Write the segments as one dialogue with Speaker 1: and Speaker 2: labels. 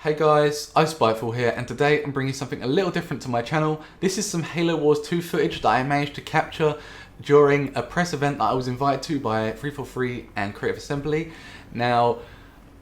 Speaker 1: Hey guys, iSpiteful here, and today I'm bringing something a little different to my channel. This is some Halo Wars 2 footage that I managed to capture during a press event that I was invited to by 3v3 and Creative Assembly. Now,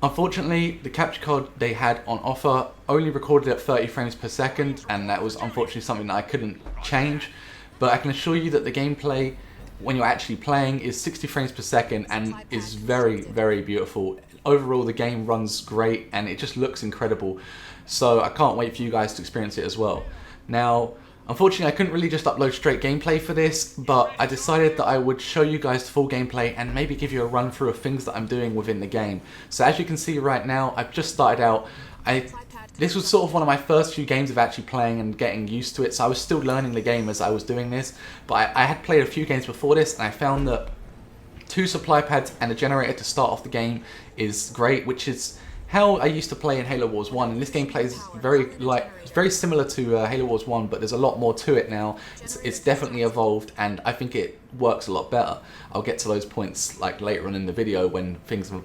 Speaker 1: unfortunately, the capture card they had on offer only recorded at 30 frames per second, and that was unfortunately something that I couldn't change. But I can assure you that the gameplay, when you're actually playing, is 60 frames per second and is very, very beautiful. Overall, the game runs great and it just looks incredible. So I can't wait for you guys to experience it as well. Now, unfortunately, I couldn't really just upload straight gameplay for this, but I decided that I would show you guys the full gameplay and maybe give you a run through of things that I'm doing within the game. So as you can see right now, I've just started out. This was sort of one of my first few games of actually playing and getting used to it, so I was still learning the game as I was doing this. But I had played a few games before this, and I found that 2 supply pads and a generator to start off the game is great, which is how I used to play in Halo Wars 1, and this game plays very similar to Halo Wars 1, but there's a lot more to it now. It's definitely evolved, and I think it works a lot better. I'll get to those points like later on in the video when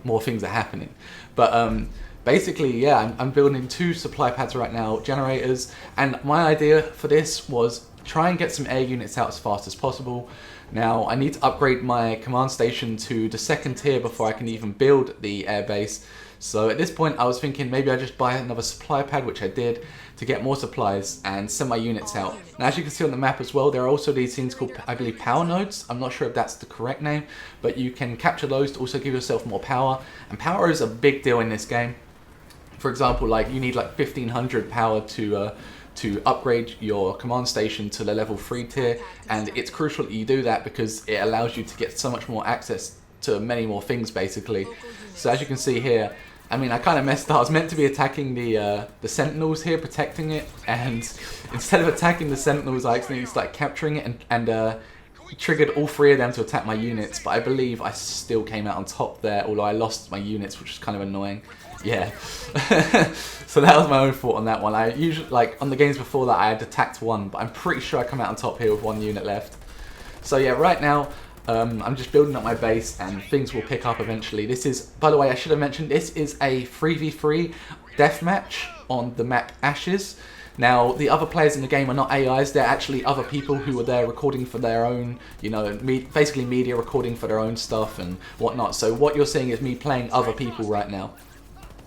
Speaker 1: more things are happening. But basically, yeah, I'm building 2 supply pads right now, generators, and my idea for this was try and get some air units out as fast as possible. Now, I need to upgrade my command station to the 2nd tier before I can even build the air base. So at this point, I was thinking maybe I just buy another supply pad, which I did, to get more supplies and send my units out. Now, as you can see on the map as well, there are also these things called, I believe, power nodes. I'm not sure if that's the correct name, but you can capture those to also give yourself more power. And power is a big deal in this game. For example, like you need like 1500 power to upgrade your command station to the level 3 tier, and it's crucial that you do that because it allows you to get so much more access to many more things basically. So as you can see here, I mean, I kind of messed up. I was meant to be attacking the sentinels here, protecting it, and instead of attacking the sentinels, I accidentally started capturing it and triggered all 3 of them to attack my units, but I believe I still came out on top there, although I lost my units, which is kind of annoying. Yeah. So that was my own fault on that one. I usually, like on the games before that, I had attacked 1, but I'm pretty sure I come out on top here with 1 unit left. So yeah, right now I'm just building up my base and things will pick up eventually. This is, by the way, I should have mentioned, this is a 3v3 deathmatch on the map Ashes. Now, the other players in the game are not AIs, they're actually other people who are there recording for their own, you know, basically media recording for their own stuff and whatnot. So what you're seeing is me playing other people right now.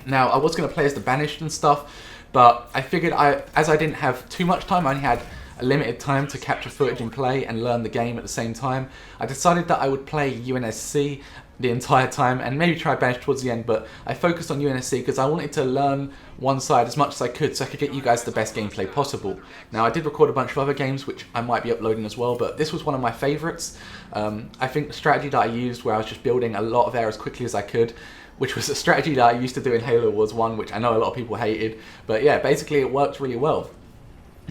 Speaker 1: Now, I was going to play as the Banished and stuff, but I figured as I didn't have too much time, I only had a limited time to capture footage and play and learn the game at the same time. I decided that I would play UNSC the entire time and maybe try Banished towards the end, but I focused on UNSC because I wanted to learn one side as much as I could so I could get you guys the best gameplay possible. Now, I did record a bunch of other games which I might be uploading as well, but this was one of my favourites. I think the strategy that I used, where I was just building a lot of air as quickly as I could, which was a strategy that I used to do in Halo Wars 1, which I know a lot of people hated, but yeah, basically it worked really well.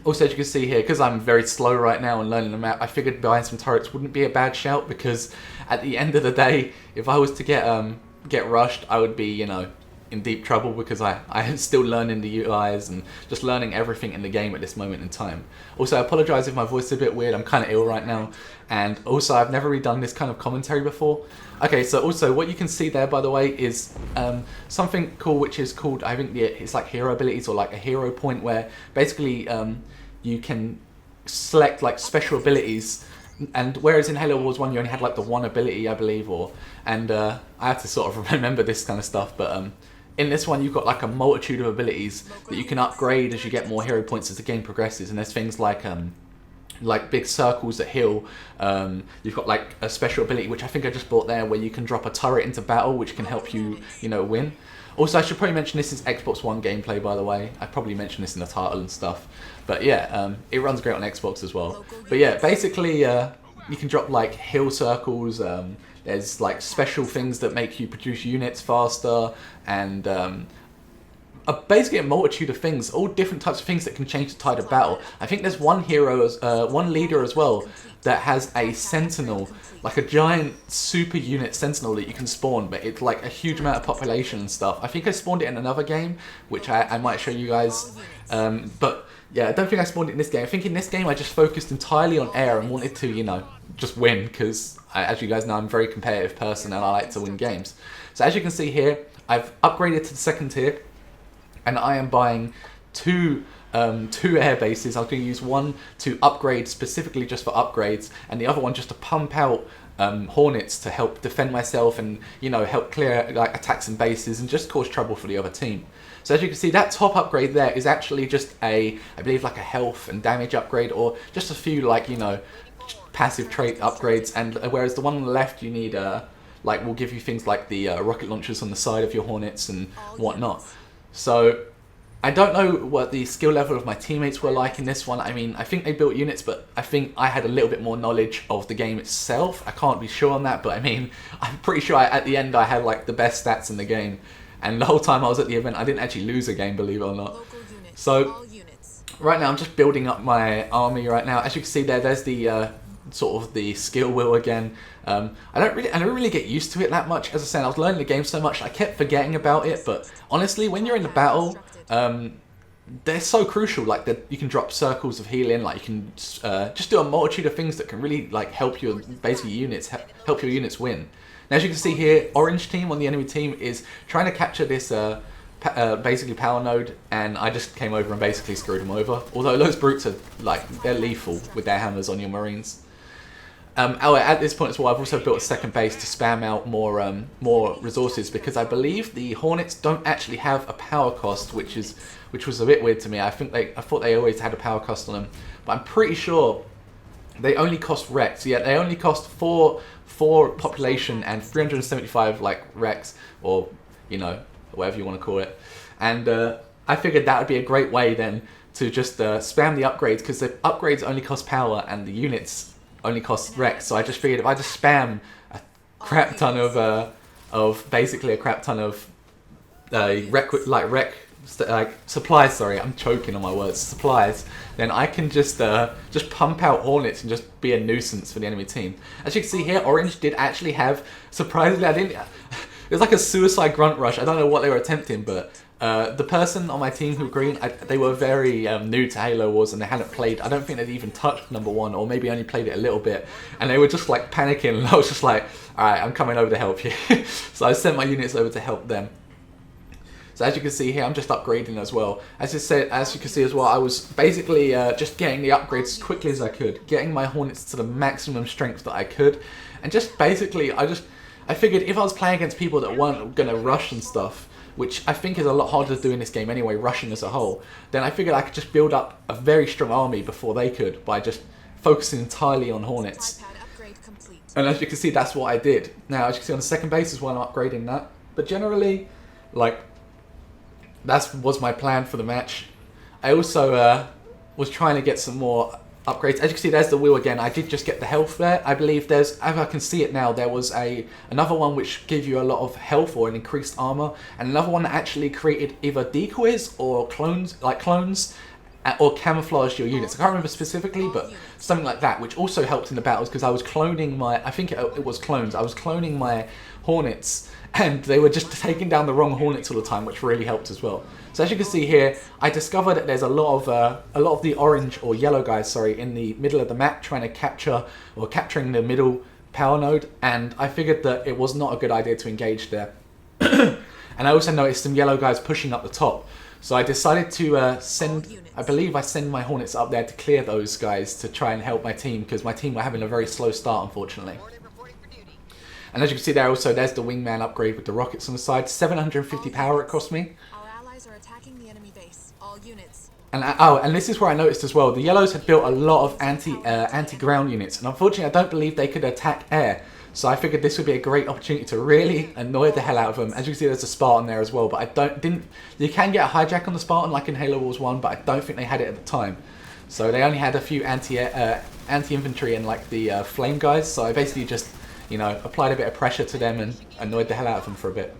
Speaker 1: Also, as you can see here, because I'm very slow right now and learning the map, I figured buying some turrets wouldn't be a bad shout, because at the end of the day, if I was to get rushed, I would be, you know, in deep trouble, because I am still learning the UIs and just learning everything in the game at this moment in time. Also, I apologise if my voice is a bit weird, I'm kind of ill right now, and also I've never really done this kind of commentary before. Okay, so also what you can see there, by the way, is something cool, which is called, I think it's like hero abilities, or like a hero point, where basically you can select like special abilities. And whereas in Halo Wars 1 you only had like the 1 ability, I believe, and I had to sort of remember this kind of stuff, but in this one you've got like a multitude of abilities that you can upgrade as you get more hero points as the game progresses, and there's things like big circles that heal. You've got like a special ability, which I think I just bought there, where you can drop a turret into battle, which can help you, you know, win. Also, I should probably mention this is Xbox One gameplay, by the way. I probably mentioned this in the title and stuff. But yeah, it runs great on Xbox as well. But yeah, basically, you can drop like heal circles. There's like special things that make you produce units faster, and basically a multitude of things, all different types of things that can change the tide of battle. I think there's one leader as well that has a sentinel, like a giant super unit sentinel that you can spawn, but it's like a huge amount of population and stuff. I think I spawned it in another game, which I might show you guys, but yeah, I don't think I spawned it in this game. I think in this game I just focused entirely on air and wanted to, you know, just win, because as you guys know, I'm a very competitive person and I like to win games. So as you can see here, I've upgraded to the 2nd tier. and I am buying two air bases. I was going to use one to upgrade specifically just for upgrades, and the other one just to pump out Hornets to help defend myself and, you know, help clear like attacks and bases and just cause trouble for the other team. So as you can see, that top upgrade there is actually just I believe like a health and damage upgrade, or just a few like, you know, passive trait upgrades, and whereas the one on the left you need like will give you things like the rocket launchers on the side of your Hornets and whatnot. So I don't know what the skill level of my teammates were like in this one. I mean, I think they built units, but I think I had a little bit more knowledge of the game itself. I can't be sure on that, but I mean, I'm pretty sure at the end I had like the best stats in the game. And the whole time I was at the event, I didn't actually lose a game, believe it or not. So right now I'm just building up my army right now. As you can see there's the sort of the skill wheel again. I don't really get used to it that much. As I said, I was learning the game so much I kept forgetting about it. But honestly, when you're in the battle, they're so crucial. Like you can drop circles of healing. Like you can just do a multitude of things that can really like help your help your units win. Now, as you can see here, orange team on the enemy team is trying to capture this basically power node, and I just came over and basically screwed them over. Although those brutes are like, they're lethal with their hammers on your marines. At this point as well, I've also built a second base to spam out more resources, because I believe the Hornets don't actually have a power cost, which was a bit weird to me. I thought they always had a power cost on them, but I'm pretty sure they only cost Rex. Yeah, they only cost four population and 375 like Rex, or you know, whatever you want to call it. And I figured that would be a great way then to just spam the upgrades, because the upgrades only cost power and the units only cost Rex. So I just figured if I just spam a crap ton of basically a crap ton of supplies, sorry, I'm choking on my words, supplies, then I can just pump out Hornets and just be a nuisance for the enemy team. As you can see here, orange did actually have, surprisingly, it was like a suicide grunt rush. I don't know what they were attempting, but the person on my team who green, they were very new to Halo Wars, and they hadn't played, I don't think they'd even touched #1, or maybe only played it a little bit, and they were just like panicking, and I was just like, alright, I'm coming over to help you. So I sent my units over to help them. So as you can see here, I'm just upgrading as well. As you can see as well, I was basically just getting the upgrades as quickly as I could, getting my Hornets to the maximum strength that I could, and just basically, I figured if I was playing against people that weren't going to rush and stuff, which I think is a lot harder to do in this game anyway, rushing as a whole, then I figured I could just build up a very strong army before they could by just focusing entirely on Hornets. And as you can see, that's what I did. Now, as you can see on the second base as well, I'm upgrading that. But generally, like, that was my plan for the match. I also was trying to get some more upgrades. As you can see, there's the wheel again. I did just get the health there. I believe there's, as I can see it now, there was another one which gave you a lot of health or an increased armor, and another one that actually created either decoys or clones, or camouflaged your units. I can't remember specifically, but something like that, which also helped in the battles, because I was cloning my, I think it was clones. I was cloning my Hornets, and they were just taking down the wrong Hornets all the time, which really helped as well. So as you can see here, I discovered that there's a lot of the orange or yellow guys, sorry, in the middle of the map trying to capturing the middle power node, and I figured that it was not a good idea to engage there. And I also noticed some yellow guys pushing up the top. So I decided to I believe I send my Hornets up there to clear those guys to try and help my team, because my team were having a very slow start, unfortunately. And as you can see there also, there's the wingman upgrade with the rockets on the side. 750 power it cost me.
Speaker 2: Our allies are attacking the enemy base. All units.
Speaker 1: And this is where I noticed as well, the yellows had built a lot of anti-ground units, and unfortunately I don't believe they could attack air. So I figured this would be a great opportunity to really annoy the hell out of them. As you can see, there's a Spartan there as well, but you can get a hijack on the Spartan like in Halo Wars 1, but I don't think they had it at the time. So they only had a few anti-infantry and like the flame guys, so I basically just, you know, applied a bit of pressure to them and annoyed the hell out of them for a bit.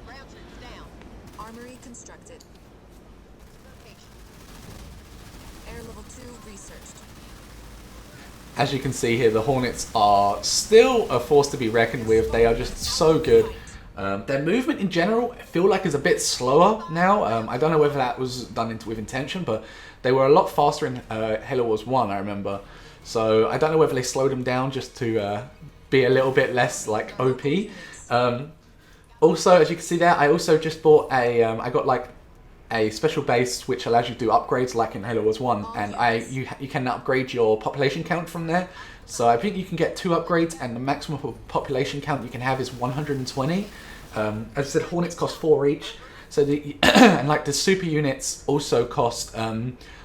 Speaker 2: Armory constructed. Air level 2 researched.
Speaker 1: As you can see here, the Hornets are still a force to be reckoned with. They are just so good. Their movement in general, I feel like, is a bit slower now. I don't know whether that was done with intention, but they were a lot faster in Halo Wars 1, I remember. So I don't know whether they slowed them down just to be a little bit less like OP. Also, as you can see there, I also just bought I got like a special base which allows you to do upgrades like in Halo Wars 1, and you can upgrade your population count from there. So I think you can get 2 upgrades, and the maximum population count you can have is 120. As I said, Hornets cost 4 each. So and like the super units also cost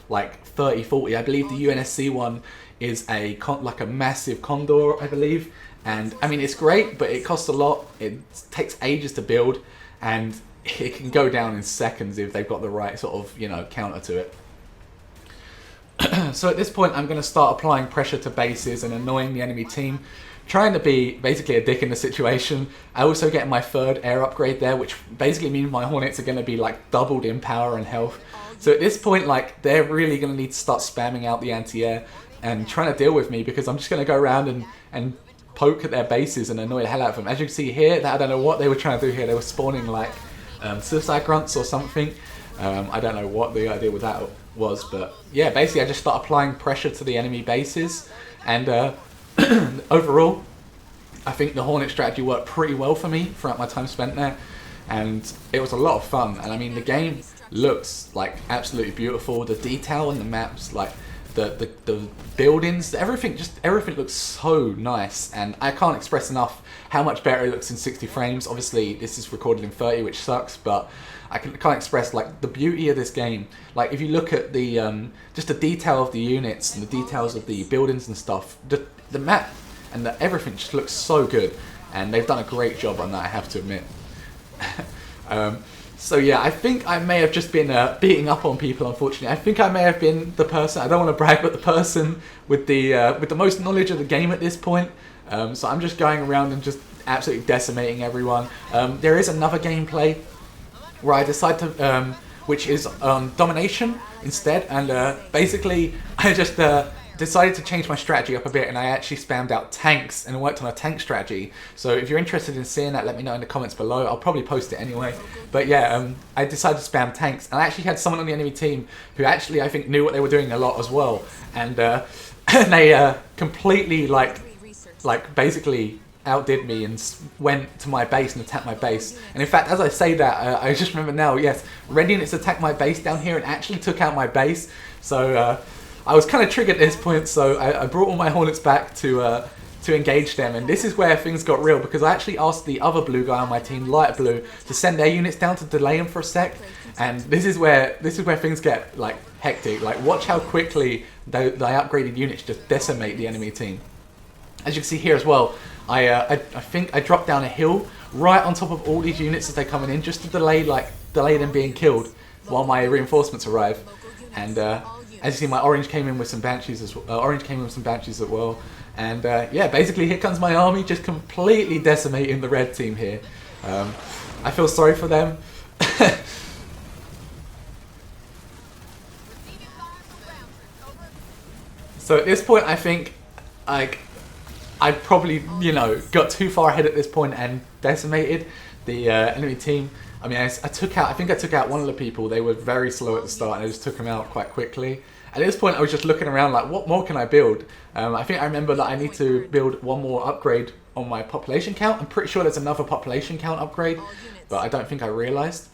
Speaker 1: like 30, 40. I believe the UNSC one is like a massive Condor, I believe. And I mean, it's great, but it costs a lot. It takes ages to build, and it can go down in seconds if they've got the right sort of, you know, counter to it. So at this point, I'm going to start applying pressure to bases and annoying the enemy team, trying to be basically a dick in the situation. I also get my 3rd air upgrade there, which basically means my Hornets are going to be like doubled in power and health. So at this point, like, they're really going to need to start spamming out the anti-air and trying to deal with me, because I'm just going to go around and poke at their bases and annoy the hell out of them. As you can see here, I don't know what they were trying to do here. They were spawning like suicide grunts or something. I don't know what the idea with that was, but yeah, basically I just start applying pressure to the enemy bases, and overall I think the Hornet strategy worked pretty well for me throughout my time spent there, and it was a lot of fun. And I mean, the game looks like absolutely beautiful. The detail on the maps, like the buildings, everything looks so nice, and I can't express enough how much better it looks in 60 frames. Obviously this is recorded in 30, which sucks, but I can't express like the beauty of this game. Like if you look at the just the detail of the units and the details of the buildings and stuff, the map and everything just looks so good, and they've done a great job on that, I have to admit. So yeah, I think I may have just been beating up on people, unfortunately. I think I may have been the person, I don't want to brag, but the person with the most knowledge of the game at this point. So I'm just going around and just absolutely decimating everyone. There is another gameplay where I decide to, which is domination instead, and basically I just decided to change my strategy up a bit, and I actually spammed out tanks and worked on a tank strategy. So if you're interested in seeing that, let me know in the comments below. I'll probably post it anyway. But yeah, I decided to spam tanks, and I actually had someone on the enemy team who actually, I think, knew what they were doing a lot as well, and they completely like basically outdid me and went to my base and attacked my base. And in fact, as I say that, I just remember now, yes, red units attacked my base down here and actually took out my base. So I was kind of triggered at this point, so I brought all my Hornets back to engage them. And this is where things got real, because I actually asked the other blue guy on my team, light blue, to send their units down to delay them for a sec. And this is where things get like hectic. Like, watch how quickly the upgraded units just decimate the enemy team. As you can see here as well, I think I dropped down a hill right on top of all these units as they're coming in, just to delay them being killed while my reinforcements arrive. And as you see, my orange came in with some banshees as well. And yeah, basically here comes my army, just completely decimating the red team here. I feel sorry for them. So at this point, I think I probably, you know, got too far ahead at this point and decimated the enemy team. I mean, I think I took out one of the people. They were very slow at the start, and I just took them out quite quickly. At this point, I was just looking around like, what more can I build? I think I remember that I need to build one more upgrade on my population count. I'm pretty sure there's another population count upgrade, but I don't think I realized.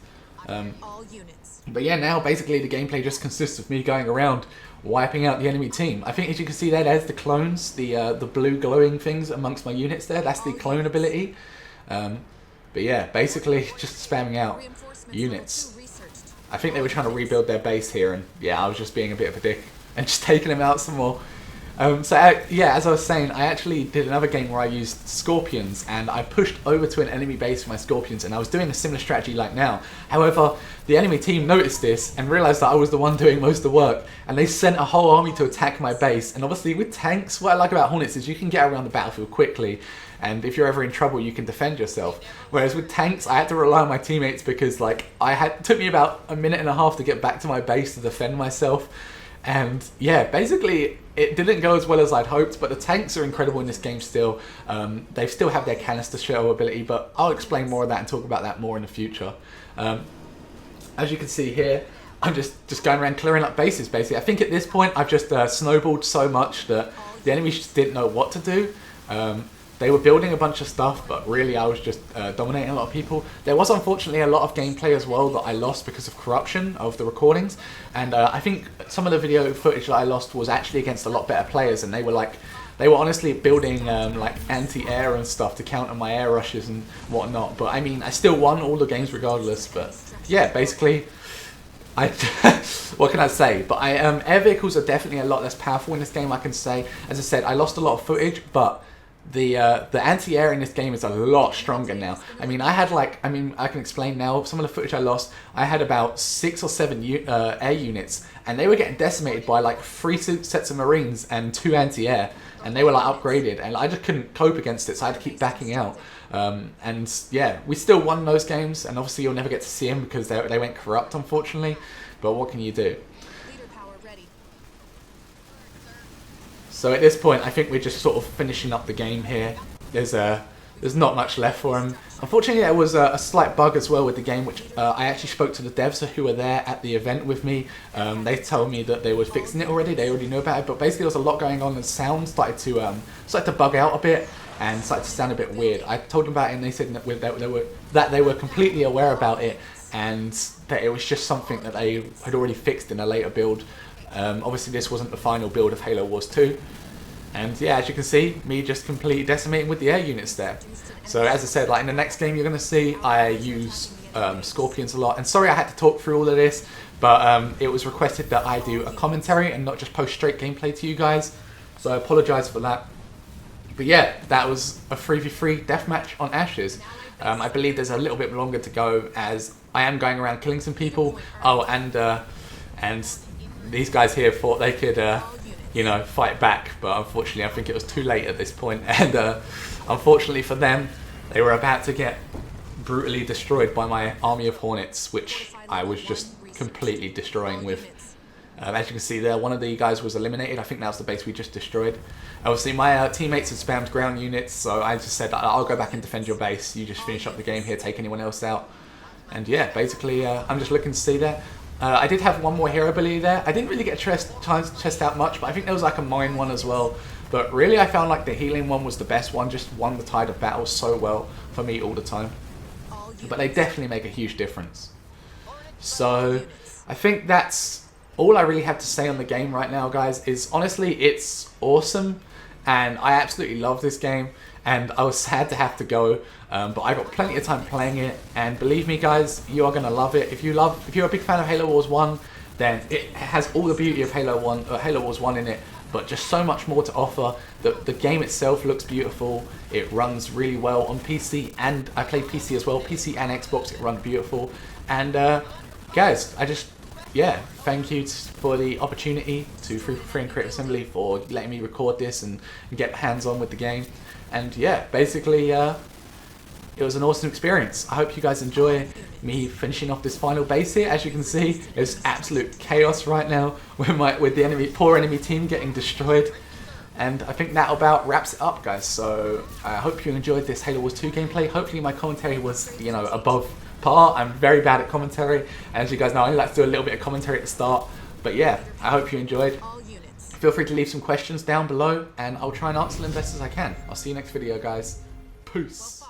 Speaker 1: But yeah, now basically the gameplay just consists of me going around wiping out the enemy team. I think, as you can see there's the clones, the blue glowing things amongst my units there. That's the clone ability. But yeah, basically just spamming out units. I think they were trying to rebuild their base here, and yeah, I was just being a bit of a dick and just taking them out some more. Yeah, as I was saying, I actually did another game where I used scorpions, and I pushed over to an enemy base with my scorpions, and I was doing a similar strategy like now. However, the enemy team noticed this and realized that I was the one doing most of the work, and they sent a whole army to attack my base. And obviously with tanks, what I like about Hornets is you can get around the battlefield quickly, and if you're ever in trouble, you can defend yourself. Whereas with tanks, I had to rely on my teammates, because like it took me about a minute and a half to get back to my base to defend myself. And yeah, basically it didn't go as well as I'd hoped, but the tanks are incredible in this game still. They still have their canister shell ability, but I'll explain more of that and talk about that more in the future. As you can see here, I'm just going around clearing up bases, basically. I think at this point I've just snowballed so much that the enemy just didn't know what to do. they were building a bunch of stuff, but really I was just dominating a lot of people. There was unfortunately a lot of gameplay as well that I lost because of corruption of the recordings, and I think some of the video footage that I lost was actually against a lot better players, and they were honestly building like anti-air and stuff to counter my air rushes and whatnot. But I mean, I still won all the games regardless. But yeah, basically, what can I say? But air vehicles are definitely a lot less powerful in this game, I can say. As I said, I lost a lot of footage, but the anti-air in this game is a lot stronger now. I mean, I can explain now. Some of the footage I lost, I had about 6 or 7 air units, and they were getting decimated by like 3 sets of Marines and 2 anti-air, and they were like upgraded, and I just couldn't cope against it, so I had to keep backing out. And yeah, we still won those games, and obviously you'll never get to see them because they went corrupt, unfortunately. But what can you do? So at this point, I think we're just sort of finishing up the game here. There's not much left for him. Unfortunately, there was a slight bug as well with the game, which I actually spoke to the devs who were there at the event with me. They told me that they were fixing it already. They already knew about it, but basically there was a lot going on, and sound started to bug out a bit and started to sound a bit weird. I told them about it, and they said that they were completely aware about it, and that it was just something that they had already fixed in a later build. Obviously this wasn't the final build of Halo Wars 2, and yeah, as you can see, me just completely decimating with the air units there. So as I said, like in the next game you're going to see, I use Scorpions a lot, and sorry I had to talk through all of this, but it was requested that I do a commentary and not just post straight gameplay to you guys, so I apologise for that. But yeah, that was a 3v3 deathmatch on Ashes. I believe there's a little bit longer to go, as I am going around killing some people. Oh, and these guys here thought they could, you know, fight back, but unfortunately I think it was too late at this point, and unfortunately for them, they were about to get brutally destroyed by my army of Hornets, which I was just completely destroying with. As you can see there, one of the guys was eliminated. I think that was the base we just destroyed. Obviously my teammates had spammed ground units, so I just said, I'll go back and defend your base, you just finish up the game here, take anyone else out. And yeah, basically I'm just looking to see that. I did have one more hero ability there. I didn't really get a chance to test out much, but I think there was like a mine one as well. But really I found like the healing one was the best one, just won the tide of battle so well for me all the time. But they definitely make a huge difference. So I think that's all I really have to say on the game right now, guys. Is honestly, it's awesome, and I absolutely love this game, and I was sad to have to go, but I got plenty of time playing it, and believe me guys, you are going to love it. If you're a big fan of Halo Wars 1, then it has all the beauty of Halo Wars 1 in it, but just so much more to offer. The game itself looks beautiful, it runs really well on PC, and I play PC as well, PC and Xbox, it runs beautiful. And guys, yeah, thank you for the opportunity to 3v3 and Creative Assembly for letting me record this and get hands-on with the game. And yeah, basically it was an awesome experience. I hope you guys enjoy me finishing off this final base here. As you can see, it's absolute chaos right now with the poor enemy team getting destroyed. And I think that about wraps it up, guys. So I hope you enjoyed this Halo Wars 2 gameplay. Hopefully my commentary was, you know, above par. I'm very bad at commentary, and as you guys know, I only like to do a little bit of commentary at the start. But yeah, I hope you enjoyed. Feel free to leave some questions down below, and I'll try and answer them best as I can. I'll see you next video, guys. Peace.